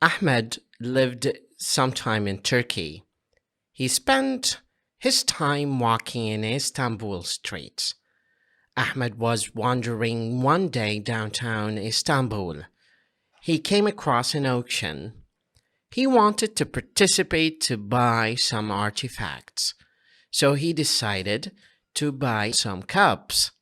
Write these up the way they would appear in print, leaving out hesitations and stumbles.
Ahmed lived some time in Turkey. He spent his time walking in Istanbul streets. Ahmed was wandering one day downtown Istanbul. He came across an auction. He wanted to participate to buy some artifacts, so he decided to buy some cups.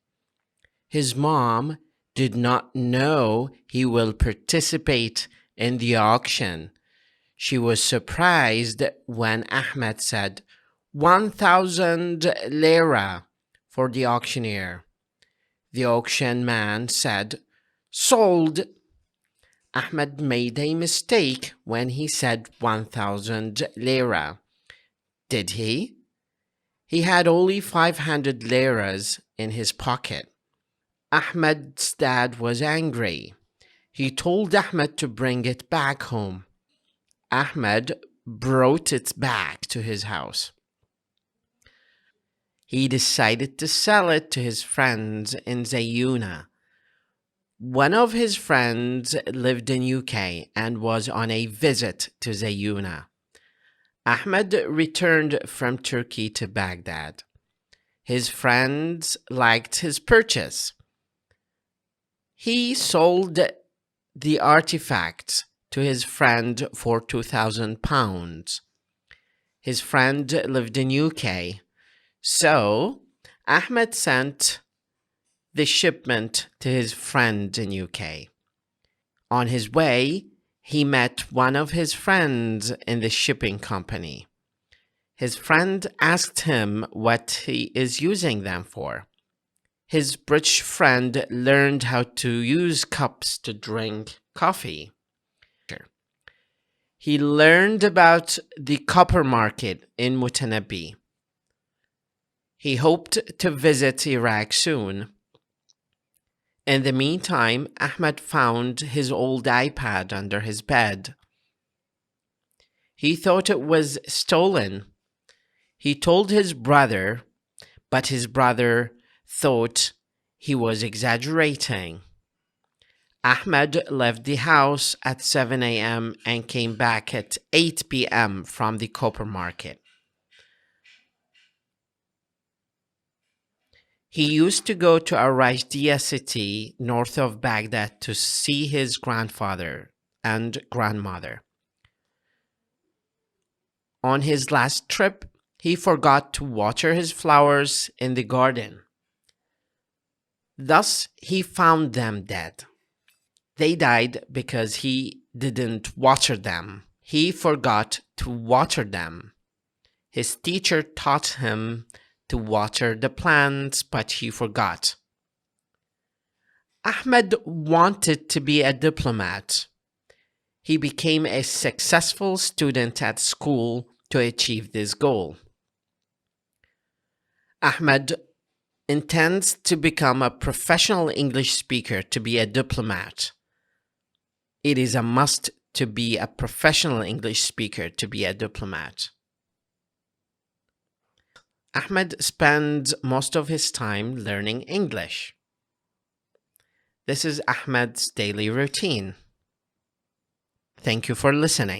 His mom did not know he will participate in the auction. She was surprised when Ahmed said 1,000 lira for the auctioneer. The auction man said, "Sold." Ahmed made a mistake when he said 1,000 lira. Did he? He had only 500 liras in his pocket. Ahmed's dad was angry. He told Ahmed to bring it back home. Ahmed brought it back to his house. He decided to sell it to his friends in Zayuna. One of his friends lived in UK and was on a visit to Zayuna. Ahmed returned from Turkey to Baghdad. His friends liked his purchase. He sold the artifacts to his friend for £2,000. His friend lived in UK, so Ahmed sent the shipment to his friend in UK. On his way, he met one of his friends in the shipping company. His friend asked him what he is using them for. His British friend learned how to use cups to drink coffee. He learned about the copper market in Mutanabbi. He hoped to visit Iraq soon. In the meantime, Ahmed found his old iPad under his bed. He thought it was stolen. He told his brother, but his brother thought he was exaggerating. Ahmed left the house at 7 a.m. and came back at 8 p.m. from the copper market. He used to go to Arajdiya city north of Baghdad to see his grandfather and grandmother. On his last trip, he forgot to water his flowers in the garden. Thus, he found them dead. They died because he didn't water them. He forgot to water them. His teacher taught him to water the plants, but he forgot. Ahmed wanted to be a diplomat. He became a successful student at school to achieve this goal. Ahmed intends to become a professional English speaker to be a diplomat. It is a must to be a professional English speaker to be a diplomat. Ahmed spends most of his time learning English. This is Ahmed's daily routine. Thank you for listening.